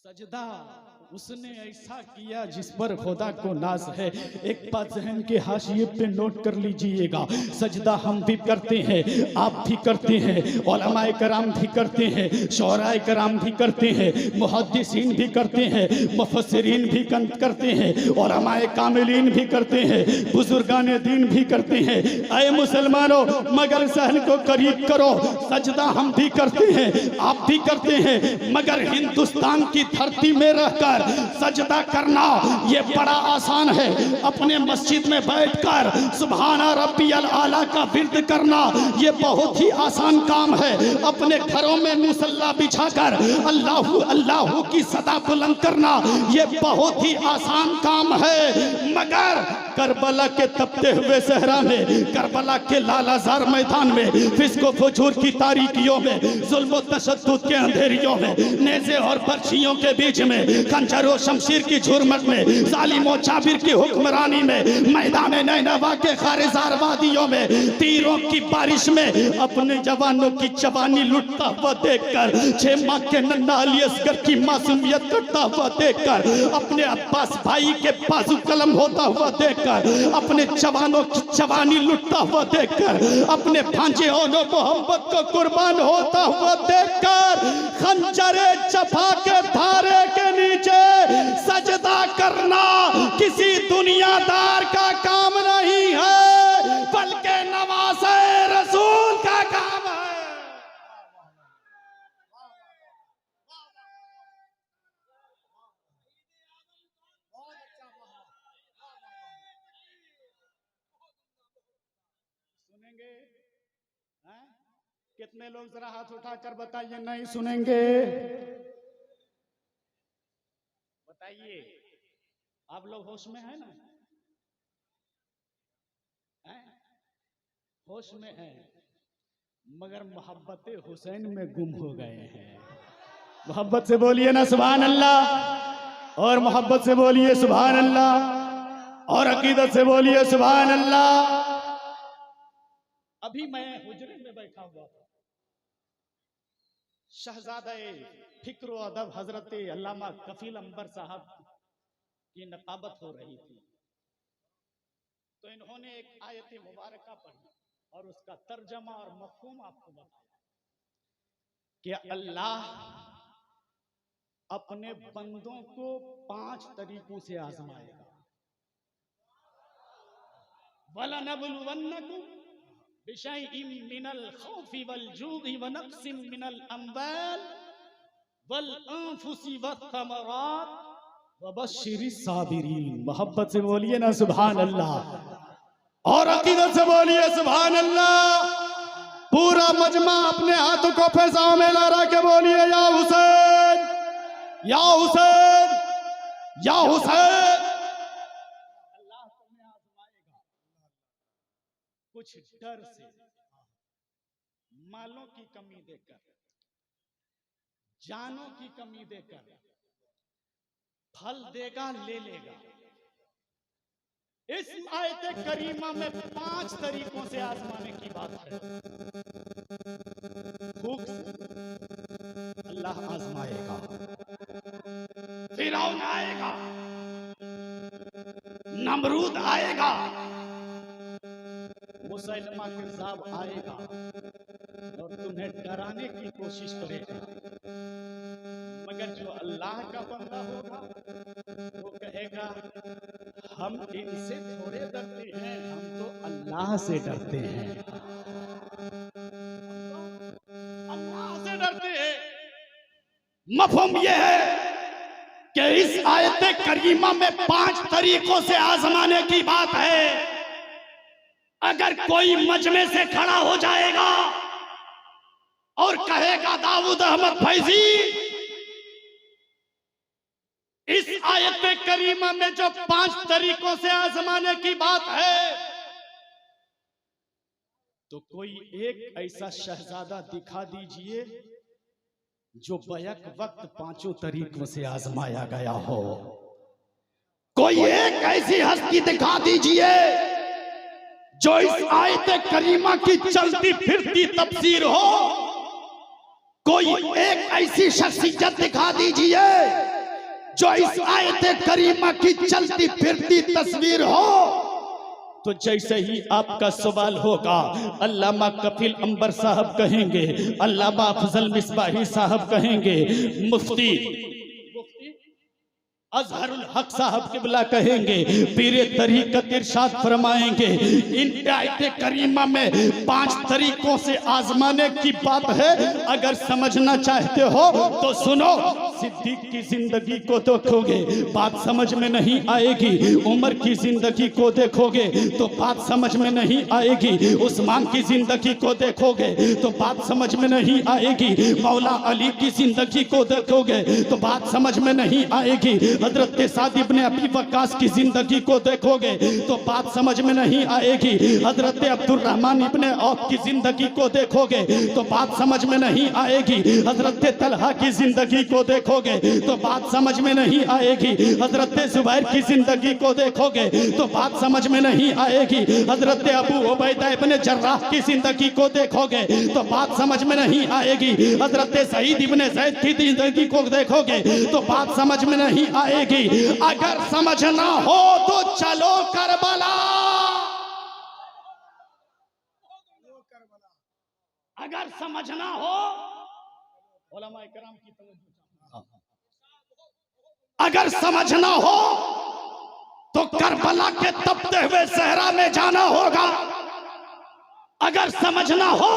सजदा उसने ऐसा किया जिस पर खुदा को नाज है। एक बात जहन के हाशिए पे नोट कर लीजिएगा, सजदा हम भी करते हैं, आप भी करते हैं, उलमाए कराम भी करते हैं, शोराए कराम भी करते हैं, मुहद्दिसीन भी करते हैं, मुफस्सिरीन भी करते हैं, उलमाए कामिलीन भी करते हैं, बुजुर्गान दीन भी करते हैं। ऐ मुसलमानों, मगर सहन को करीब करो, सजदा हम भी करते हैं, आप भी करते हैं, मगर हिंदुस्तान की धरती में रहकर सजदा करना ये बड़ा आसान है। अपने मस्जिद में बैठकर सुभाना रब्बियल आला का विर्द करना ये बहुत ही आसान काम है। अपने घरों में मुसल्ला बिछाकर अल्लाहू अल्लाहू की सदा बुलंद करना ये बहुत ही आसान काम है। मगर करबला के तपते हुए सहरा में, करबला के लालाजार मैदान में, फिस्को फुजूर की तारीकियों में, जुल्म तशद्दुद के अंधेरियों में, नेज़े और बर्छियों के बीच में, खंजर और शमशीर की झुरमट में, जालिम और जाबिर की हुक्मरानी में, मैदान नैनवा के खारेजार वादियों में, तीरों की बारिश में अपने जवानों की जवानी लुटता हुआ देखकर, 6 माह के नन्हा अली असगर की मासूमियत करता हुआ देखकर, अपने अब्बास भाई के बाजू कलम होता हुआ देखकर, अपने जवानों की जवानी लुटता हुआ देखकर, अपने भांजे ओनो मोहब्बत को कुर्बान होता हुआ देखकर, खंजरे जफा के धारे के नीचे सजदा करना किसी दुनियादार का काम नहीं है, बल्कि नवासे रसूल का काम है। बहुत अच्छा सुनेंगे? हैं? कितने लोग जरा हाथ उठाकर बताइए नहीं सुनेंगे? बताइए, आप लोग होश में हैं ना? हैं? होश में हैं, मगर मोहब्बत हुसैन में गुम हो गए हैं। मोहब्बत से बोलिए ना सुभान अल्लाह, और मोहब्बत से बोलिए सुभान अल्लाह, और अकीदत से बोलिए सुभान अल्लाह। अभी मैं हुजरे में बैठा हुआ था, शहजादा फिक्र अदब हजरत अल्लामा कफील अंबर साहब की नकाबत हो रही थी, तो इन्होंने एक आयत मुबारका पढ़ी और उसका तर्जमा और मफहूम आपको बताया कि अल्लाह अपने बंदों को 5 तरीकों से आजमाएगा। वलनबलुवन्नकुम बिशैइन मिनल खौफि वल जू'i व नक्सिम मिनल अम्वाल वल अनफुसि वत्थमरात वबश्शिरिस साबिरीन। मोहब्बत से बोलिए ना सुभान अल्लाह, और अकीदत से बोलिए सुभान अल्लाह। पूरा मजमा अपने हाथों को फैसाओं में लहरा के बोलिए या हुसैन, या हुसैन, या हुसैन। अल्लाह तुम्हें आजमाएगा कुछ डर से, मालों की कमी देकर, जानों की कमी देकर, फल देगा ले लेगा। इस आयत करीमा में 5 तरीकों से आजमाने की बात है। भूख से अल्लाह आजमाएगा, फिरौन आएगा, नमरूद आएगा, मुसैलमा कज़्ज़ाब आएगा और तुम्हें डराने की कोशिश करेगा। मगर जो अल्लाह का बंदा होगा वो कहेगा हम इनसे थोड़े डरते हैं, हम तो अल्लाह अल्लाह से डरते हैं, अल्लाह से डरते हैं। मफहूम यह है कि इस आयत करीमा में 5 तरीकों से आजमाने की बात है। अगर कोई मजमे से खड़ा हो जाएगा और कहेगा दाऊद अहमद फैजी, इस आयत करीमा में जो 5 तरीकों से आजमाने की बात है, तो कोई एक ऐसा शहजादा दिखा दीजिए जो बैक वक्त 5 तरीकों से आजमाया गया हो। कोई एक ऐसी हस्ती दिखा दीजिए जो इस आयत करीमा की चलती फिरती तफसीर हो। कोई एक ऐसी शख्सियत दिखा दीजिए जो इस आयत करीमा की चलती फिरती तस्वीर हो। तो जैसे ही आपका सवाल होगा, अल्लामा कफील अंबर साहब कहेंगे, अल्लामा अफजल मिसबाही साहब कहेंगे, मुफ्ती अजहरुल हक साहब किबला कहेंगे, पीर तरीकत इरशाद फरमाएंगे, इन आयत करीमा में 5 तरीकों से आजमाने की बात है। अगर समझना चाहते हो तो सुनो। सिद्दीक की जिंदगी को देखोगे बात समझ में नहीं आएगी, उमर की जिंदगी को देखोगे तो बात समझ में नहीं आएगी, उस्मान की जिंदगी को देखोगे तो बात समझ में नहीं आएगी, मौला अली की जिंदगी को देखोगे तो बात समझ में नहीं आएगी, हजरत साद इब्ने अबी वक्कास की जिंदगी को देखोगे तो बात समझ में नहीं आएगी, हजरत अब्दुर रहमान इब्ने औफ की जिंदगी को देखोगे तो बात समझ में नहीं आएगी, हजरत तलहा की जिंदगी को देखोगे तो बात समझ में नहीं आएगी, हजरत जुबैर की जिंदगी को देखोगे तो बात समझ में नहीं आएगी, हजरत अबू उबैदा इब्ने जर्राह की जिंदगी को देखोगे तो बात समझ में नहीं आएगी, हजरत सईद इब्ने ज़ैद की जिंदगी को देखोगे तो बात समझ में नहीं आएगी। अगर समझना हो तो चलो करबला, अगर समझना हो उलमाए किराम की तवज्जो, अगर समझना हो तो करबला के तपते हुए सहरा में जाना होगा, अगर समझना हो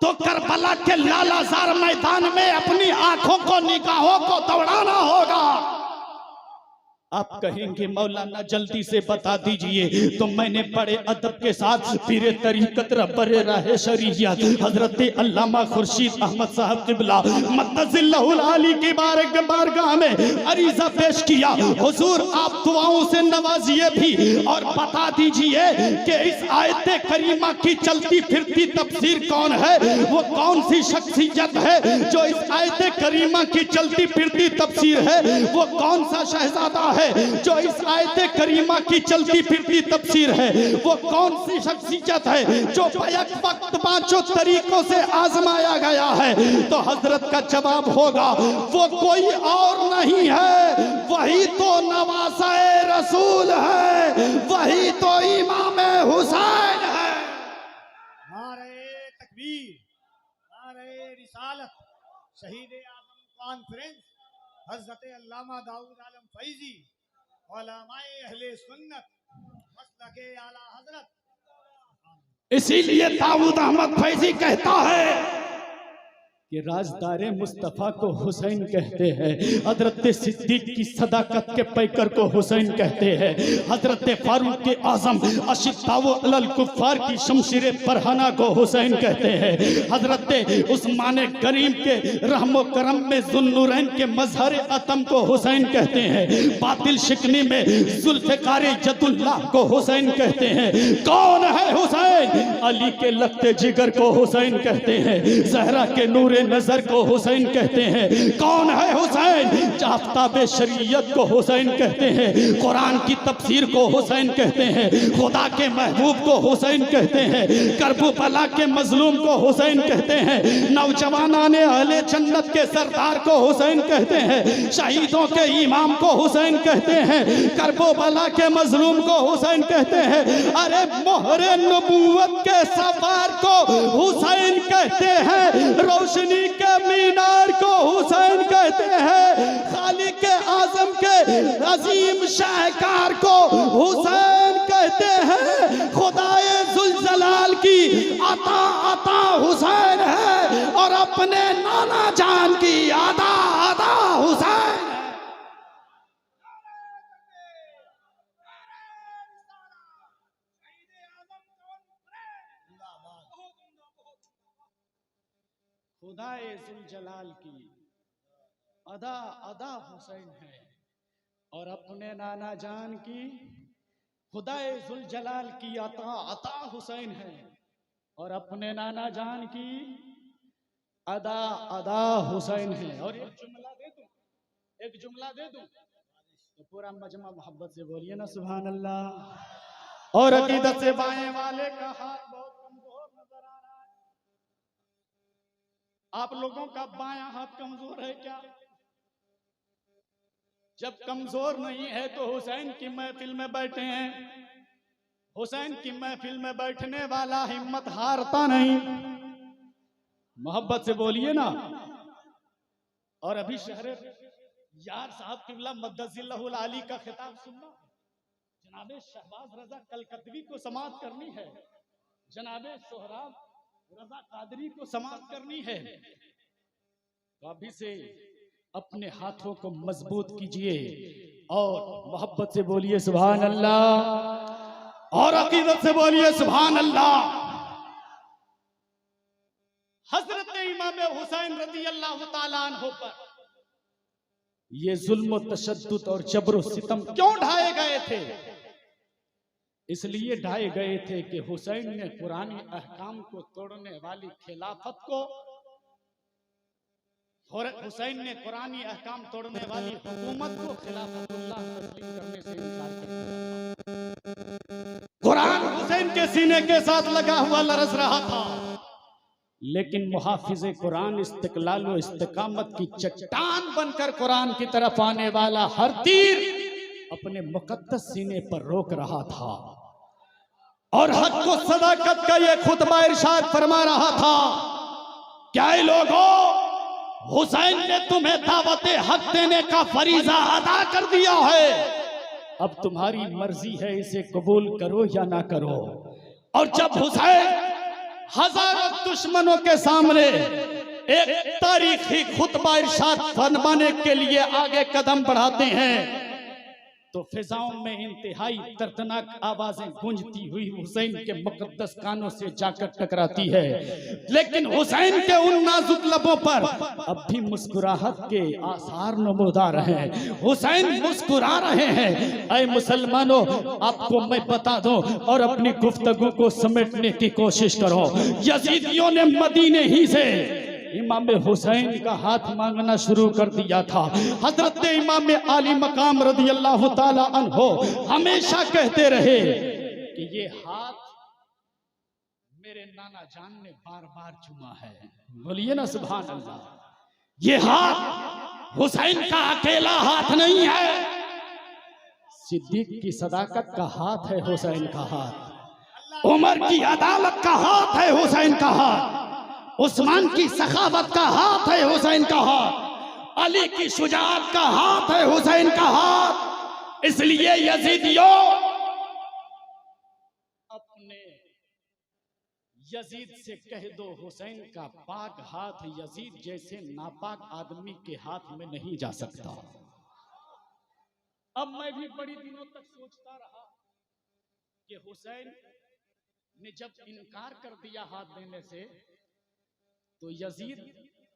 तो करबला के लालाजार मैदान में अपनी आंखों को निगाहों को दौड़ाना होगा। आप कहेंगे मौलाना जल्दी से बता दीजिए, तो मैंने बड़े अदब के साथ पीर तरीकत रब्बरे राहे शरीयत हजरत अल्लामा खुर्शीद अहमद साहब किबला मद्दजिल्लहुल आली की बारगाह में अरीजा पेश किया। हुजूर आप दुआओं से नवाजिए भी और बता दीजिए कि इस आयत करीमा की चलती फिरती तफसीर कौन है, वो कौन सी शख्सियत है जो इस आयत करीमा की चलती फिरती तफसीर है, वो कौन सा शहजादा है जो इस आयत करीमा की चलती फिरती तफसीर है, वो कौन सी शख्सियत है जो बैक वक्त 5 तरीकों से आजमाया गया है। तो हजरत का जवाब होगा वो कोई और नहीं है, वही तो नवासाए रसूल है, वही तो इमाम हुसैन है। नारे तकबीर, नारे रिसालत, शहीद आजम कॉन्फ्रेंस हजरत अल्लामा दाऊद आलम फैजी, उलमाए अहले सुन्नत मसलके आला हजरत। इसीलिए दाऊद अहमद फैजी कहता है कि राजदारे मुस्तफ़ा को हुसैन कहते हैं, हजरत सिद्दीक की सदाकत के पैकर को हुसैन कहते हैं, हजरत फारूक के आजम अशिद्दाउ अलल कुफ्फार की शमशीर फरहाना को हुसैन कहते हैं, हजरत उस्मान करीम के रहमो करम में जुन्नुरैन के मजहर अतम को हुसैन कहते हैं, बातिल शिकनी में जुल्फ़िकार जदुल्लाह को हुसैन कहते हैं। कौन है हुसैन? अली के लगते जिगर को हुसैन कहते हैं, ज़हरा के नूरे नजर को हुसैन कहते हैं। कौन है हुसैन? आफ्ताबे शरीयत को हुसैन कहते हैं, कुरान की तफसीर को हुसैन कहते हैं, खुदा के महबूब को हुसैन कहते हैं, करबला के मजलूम को हुसैन कहते हैं, नौजवानाने अहले जन्नत के सरदार को हुसैन कहते हैं, शहीदों के इमाम को हुसैन कहते हैं, करबला के मजलूम को हुसैन कहते हैं, अरे मोहरे नबूवत के सवार को हुसैन कहते हैं, रोशनी के मीनार को हुसैन कहते हैं, खालिक आजम के अजीम शाहकार को हुसैन कहते हैं, खुदाए अपने नाना जान की आदा आदा हुसैन है। खुदाए जुल जलाल की अदा अदा हुसैन है और अपने नाना जान की खुदाए जुल जलाल की अता अता हुसैन है और अपने नाना जान की अदा अदा हुसैन है। और एक जुमला दे दूं तो पूरा मजमा मोहब्बत से बोलिए ना सुभान अल्लाह। और अकीदत से बाएं वाले का हाथ बहुत कमजोर नजर आ रहा है। आप लोगों का बायां हाथ कमजोर है क्या? जब कमजोर नहीं है तो हुसैन की महफिल में बैठे हैं। हुसैन की महफिल में बैठने वाला हिम्मत हारता नहीं। मोहब्बत से बोलिए ना। और अभी शहर यार साहब किबला मद्दजिल्लाहुल आली का खिताब सुनना। जनाबे शहबाज रजा कलकतवी को समाअत करनी है, जनाबे सोहराब रजा कादरी को समाअत करनी है। तो अभी से अपने हाथों को मजबूत कीजिए और मोहब्बत से बोलिए सुभान अल्लाह और अकीदत से बोलिए सुभान अल्लाह। हजरत इमाम हुसैन रज़ी अल्लाह तआला अन्हु पर ये जुल्म तशद्दुद और जबर सितम क्यों ढाए गए थे? इसलिए ढाए गए थे कि हुसैन ने कुरानी अहकाम को तोड़ने वाली खिलाफत को, हुसैन ने कुरानी अहकाम तोड़ने वाली हुकूमत को खिलाफतुल्लाह तस्लीम करने से इनकार कर दिया। कुरान हुसैन के सीने के साथ लगा हुआ लरस रहा था, लेकिन मुहाफिज़े कुरान इस्तिक़लाल व इस्तिक़ामत की चट्टान बनकर कुरान की तरफ आने वाला हर तीर अपने मुक़द्दस सीने पर रोक रहा था और हक को सदाकत का ये खुतबा इरशाद फरमा रहा था। क्या लोगों, हुसैन ने तुम्हें दावते हक देने का फरीजा अदा कर दिया है, अब तुम्हारी मर्जी है इसे कबूल करो या ना करो। और जब हुसैन हजारों दुश्मनों के सामने एक तारीखी खुतबा इरशाद फरमाने के लिए आगे कदम बढ़ाते हैं तो फिजाओं में इंतहाई दर्दनाक आवाजें गूंजती हुई हुसैन के मुकद्दस कानों से जाकर टकराती है। लेकिन हुसैन के उन नाजुक लबों पर अब भी मुस्कुराहट के आसार नमूदार हैं। हुसैन मुस्कुरा रहे हैं। ऐ मुसलमानों, आपको मैं बता दूं और अपनी गुफ्तगू को समेटने की कोशिश करो। यजीदियों ने मदीने ही से इमाम हुसैन का हाथ मांगना शुरू कर दिया था। हजरत इमाम आली मकाम रज़ी अल्लाह ताला अन्हो हमेशा कहते रहे कि ये हाथ मेरे नाना जान ने बार बार चुमा है। बोलिए ना सुभान अल्लाह। ये हाथ हुसैन का अकेला हाथ नहीं है, सिद्दीक की सदाकत का हाथ है हुसैन का हाथ, उमर की अदालत का हाथ है हुसैन का हाथ, उस्मान की सखावत का हाथ है हुसैन का हाथ, अली की शुजाअत का हाथ है हुसैन का हाथ। इसलिए यजीदियों, अपने यजीद से कह दो हुसैन का पाक हाथ यजीद जैसे नापाक आदमी के हाथ में नहीं जा सकता। अब मैं भी बड़ी दिनों तक सोचता रहा कि हुसैन ने जब इनकार कर दिया हाथ देने से तो यजीद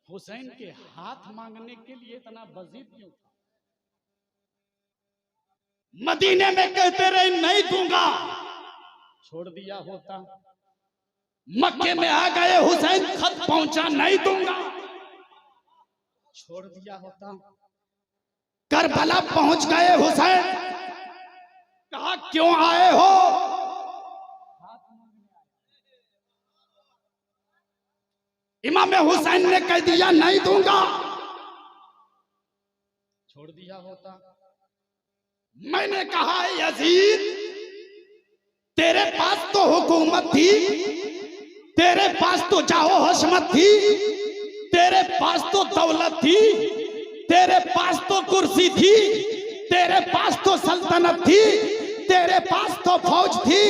हुसैन के हाथ मांगने के लिए इतना बजीद क्यों था? मदीने में कहते रहे नहीं दूंगा, छोड़ दिया होता। मक्के में आ गए हुसैन, खत पहुंचा नहीं दूंगा, छोड़ दिया होता। करबला पहुंच गए हुसैन, कहा क्यों आए हो? इमाम हुसैन ने कह दिया नहीं दूंगा, छोड़ दिया होता। मैंने कहा यजीद, तेरे पास तो हुकूमत थी, तेरे पास तो जाओ हशमत थी, तेरे पास तो दौलत थी, तेरे पास तो कुर्सी थी, तेरे पास तो सल्तनत थी, तेरे पास तो फौज थी,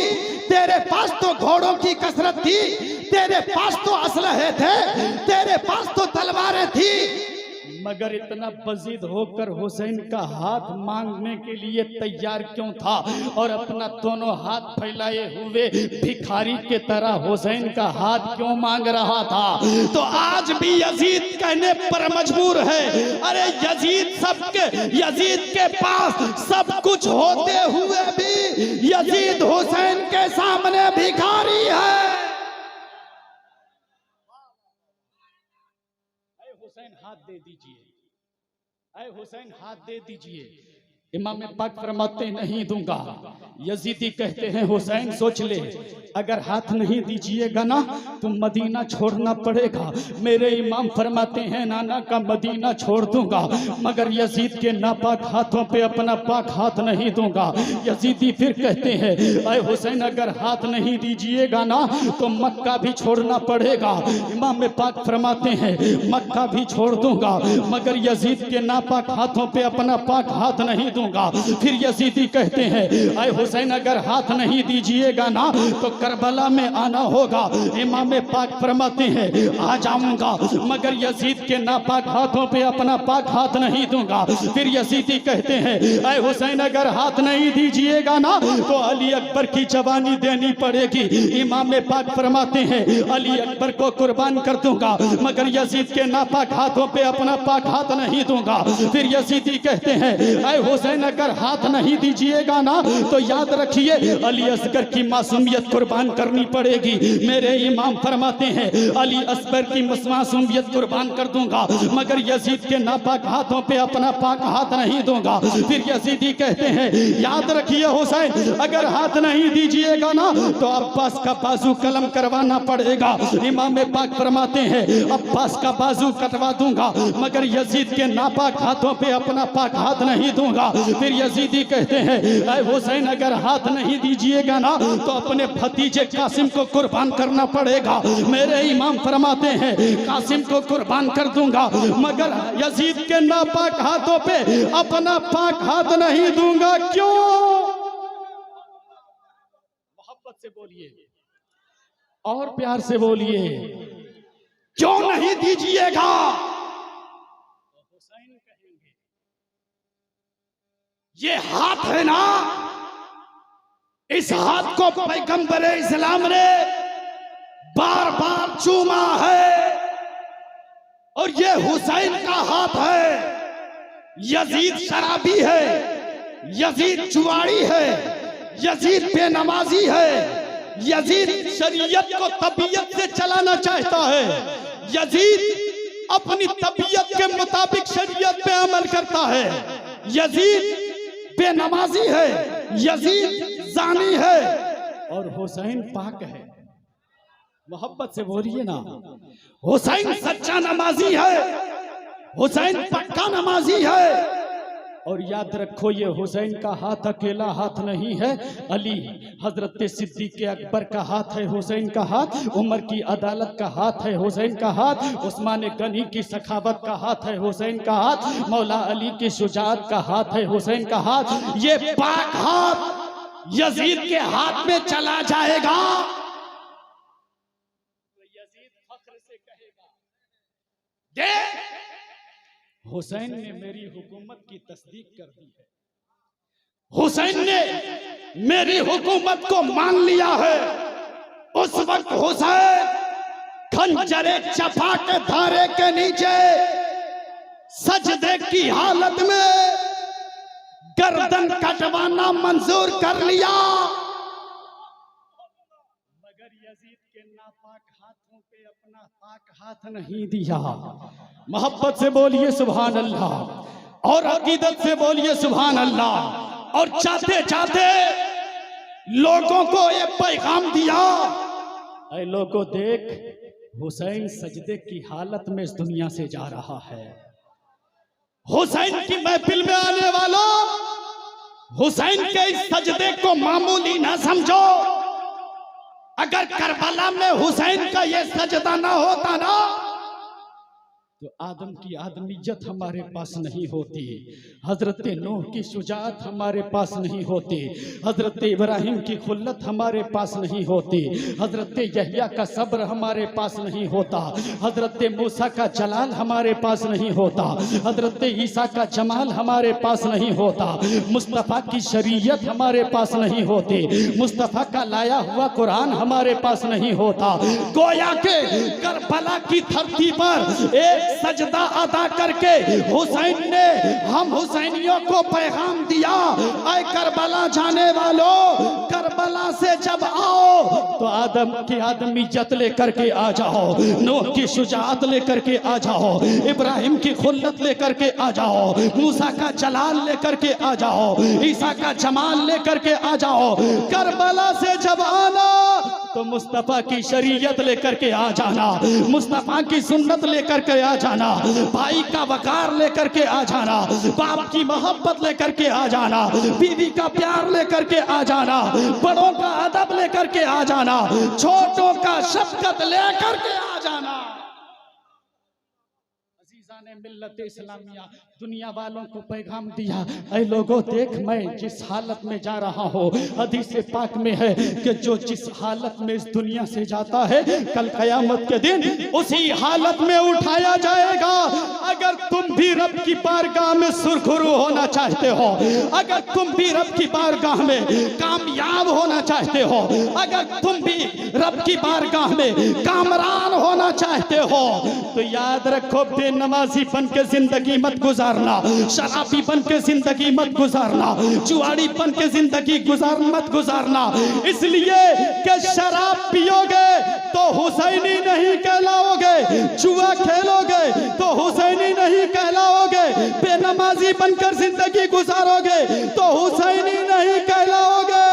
तेरे पास तो घोड़ों की कसरत थी, तेरे पास तो असलहे थे, तेरे पास तो तलवारें थी, मगर इतना बजीद होकर हुसैन का हाथ मांगने के लिए तैयार क्यों था? और अपना दोनों हाथ फैलाए हुए भिखारी के तरह हुसैन का हाथ क्यों मांग रहा था? तो आज भी यजीद कहने पर मजबूर है, अरे यजीद के पास सब कुछ होते हुए भी यजीद हुसैन के सामने भिखारी है। हुसैन हाथ दे दीजिए, ऐ हुसैन हाथ दे दीजिए। इमाम पाक फरमाते नहीं दूंगा। यजीदी कहते हैं हुसैन सोच ले, अगर हाथ नहीं दीजिएगा ना तो मदीना छोड़ना पड़ेगा। मेरे इमाम फरमाते हैं नाना का मदीना छोड़ दूंगा, मगर यजीद के नापाक हाथों पे अपना पाक हाथ नहीं दूंगा। यजीदी फिर कहते हैं ऐ हुसैन अगर हाथ नहीं दीजिएगा ना तो मक्का भी छोड़ना पड़ेगा। इमाम पाक फरमाते हैं मक्का भी छोड़ दूंगा, मगर यजीद के नापाक हाथों पे अपना पाक हाथ नहीं दूंगा। फिर यजीदी कहते हैं ऐ हुसैन अगर हाथ नहीं दीजिएगा ना तो करबला में आना होगा। इमाम पाक फरमाते हैं आ जाऊंगा, मगर यजीद के नापाक हाथों पे अपना पाक हाथ नहीं दूंगा। फिर यजीदी कहते हैं ऐ हुसैन अगर हाथ नहीं दीजिएगा ना तो अली अकबर की जवानी देनी पड़ेगी। इमाम पाक फरमाते हैं अली अकबर को कुर्बान कर दूंगा, मगर यजीद के नापाक हाथों पे अपना पाक हाथ नहीं दूंगा। फिर यजीदी कहते हैं ऐ हुसैन अगर हाथ नहीं दीजिएगा ना तो याद रखिए अली असगर की मासूमियत कुर्बान करनी पड़ेगी। मेरे इमाम फरमाते हैं अली असगर की मासूमियत कुर्बान कर दूंगा, मगर यजीद के नापाक हाथों पे अपना पाक हाथ नहीं दूंगा। फिर यजीदी कहते हैं याद रखिए हुसैन अगर हाथ नहीं दीजिएगा ना तो अब्बास का बाजू कलम करवाना पड़ेगा। इमाम पाक फरमाते हैं अब्बास का बाजू कटवा दूंगा, मगर यजीद के नापाक हाथों पे अपना पाक हाथ नहीं दूंगा। फिर यजीदी कहते हैं ऐ हुसैन अगर हाथ नहीं दीजिएगा ना तो अपने भतीजे कासिम को कुर्बान करना पड़ेगा। मेरे इमाम फरमाते हैं कासिम को कुर्बान कर दूंगा, मगर यजीद के नापाक हाथों पे अपना पाक हाथ नहीं दूंगा। क्यों? मोहब्बत से बोलिए और प्यार से बोलिए, क्यों नहीं दीजिएगा? ये हाथ है ना, इस हाथ को पैगंबर इस्लाम ने बार बार चूमा है और ये हुसैन का हाथ है। यजीद शराबी है, यजीद जुआड़ी है, यजीद बेनमाजी है, यजीद शरीयत को तबीयत से चलाना चाहता है, यजीद अपनी तबीयत के मुताबिक शरीयत पे अमल करता है, यजीद बेनमाजी है, यजीद जानी है और हुसैन पाक है। मोहब्बत से बोलिए ना, हुसैन सच्चा नमाजी है, हुसैन पक्का नमाजी है। और याद रखो ये हुसैन का हाथ अकेला हाथ नहीं है, अली हजरत सिद्दीक अकबर का हाथ है हुसैन का हाथ, उमर की अदालत का हाथ है हुसैन का हाथ, उस्मान गनी की सखावत का हाथ है हुसैन का हाथ, मौला अली की शुजाअत का हाथ है हुसैन का हाथ। ये पाक हाथ यजीद के हाथ में चला जाएगा तो यजीद फख्र से कहेगा देख हुसैन ने मेरी हुकूमत की तस्दीक कर दी है, हुसैन ने मेरी हुकूमत को मान लिया है। उस वक्त हुसैन खंजरे चफा के धारे के नीचे सजदे की हालत में गर्दन कटवाना मंजूर कर लिया, मगर यजीद के नापाक हाथों पे अपना पाक हाथ नहीं दिया। मोहब्बत से बोलिए सुभान अल्लाह और अकीदत से बोलिए सुभान अल्लाह। और चाहते चाहते लोगों को ये पैगाम दिया, ऐ लोगों देख हुसैन सजदे की हालत में इस दुनिया से जा रहा है। हुसैन की महफिल में आने वालों, हुसैन के इस सजदे को मामूली ना समझो। अगर करबला में हुसैन का ये सजदा ना होता ना तो आदम की आदमियत हमारे पास नहीं होती, हजरत नूह की शुजाअत हमारे पास नहीं होती, हजरत इब्राहिम की खुल्लत हमारे पास नहीं होती, हजरत यहया का सब्र हमारे पास नहीं होता, हजरत मूसा का जलाल हमारे पास नहीं होता, हजरत ईसा का जमाल हमारे पास नहीं होता, मुस्तफ़ा की शरीयत हमारे पास नहीं होती, मुस्तफ़ा का लाया हुआ कुरान हमारे पास नहीं होता। गोया के करबला की धरती पर एक सजदा अदा करके हुसैन ने हम हुसैनियों को पैगाम दिया, ऐ करबला जाने वालों, करबला से जब आओ तो आदम की आदमियत लेकर के आ जाओ, नूह की शुजाअत लेकर के आ जाओ, इब्राहिम की खुल्लत लेकर के आ जाओ, मूसा का जलाल लेकर के आ जाओ, ईसा का जमाल लेकर के आ जाओ। करबला से जब आना तो मुस्तफ़ा की शरीयत लेकर के आ जाना, मुस्तफ़ा की सुन्नत लेकर के आ जाना, भाई का वकार लेकर के आ जाना, बाप की मोहब्बत लेकर के आ जाना, बीवी का प्यार लेकर के आ जाना, बड़ों का अदब लेकर के आ जाना, छोटों का शफकत लेकर के आ जाना। अजीज़ान मिल्लत इस्लामिया दुनिया वालों को पैगाम दिया, ऐ लोगों देख मैं जिस हालत में जा रहा हूँ, हदीस पाक में है कि जो जिस हालत में इस दुनिया से जाता है कल क़यामत के दिन उसी हालत में उठाया जाएगा। अगर तुम भी रब की बारगाह में सुरखरू होना चाहते हो, अगर तुम भी रब की बारगाह में कामयाब होना चाहते हो, अगर तुम भी रब की बारगाह में कामरान होना चाहते हो तो याद रखो बेनमाजी बन के जिंदगी मत गुजारना, शराबी बन के जिंदगी मत गुजारना, जुआड़ी बन के जिंदगी मत गुजारना, इसलिए कि शराब पियोगे तो हुसैनी नहीं कहलाओगे, जुआ खेलोगे तो हुसैनी नहीं कहलाओगे, बेनमाजी बनकर जिंदगी गुजारोगे तो हुसैनी नहीं कहलाओगे।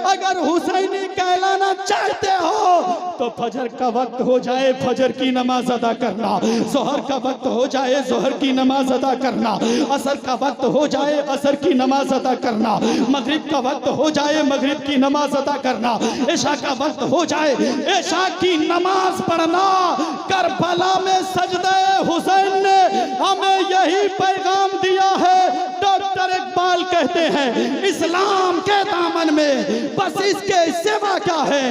अगर हुसैनी कहलाना चाहते हो तो फजर का वक्त हो जाए फजर की नमाज अदा करना, जोहर का वक्त हो जाए जोहर की नमाज अदा करना, असर का वक्त हो जाए असर की नमाज अदा करना, मगरिब का वक्त हो जाए मगरिब की नमाज अदा करना, इशा का वक्त हो जाए इशा की नमाज पढ़ना। करबला में सजदे हुसैन ने हमें यही पैगाम दिया है। डॉक्टर इकबाल कहते हैं इस्लाम के दामन में बस इसके सिवा क्या है,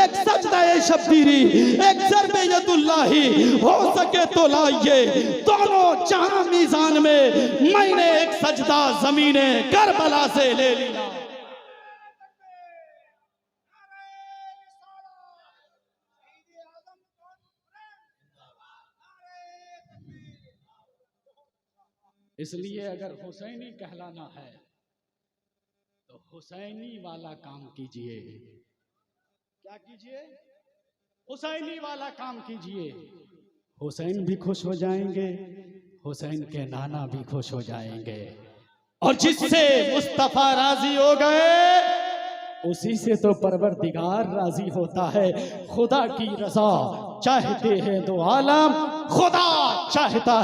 एक सजदा शब्बीरी एक ज़र्बे यदुल्लाही, हो सके तो लाइए दोनों जहां मीज़ान में, मैंने एक सजदा ज़मीने करबला से ले लिया। इसलिए अगर हुसैनी कहलाना है तो हुसैनी वाला काम कीजिए। क्या कीजिए? हुसैनी वाला काम कीजिए। हुसैन भी खुश हो जाएंगे, हुसैन के नाना भी खुश हो जाएंगे, और जिससे मुस्तफा राजी हो गए उसी से तो परवरदिगार राजी होता है। खुदा की रजा चाहते हैं दो आलम, खुदा चाहता है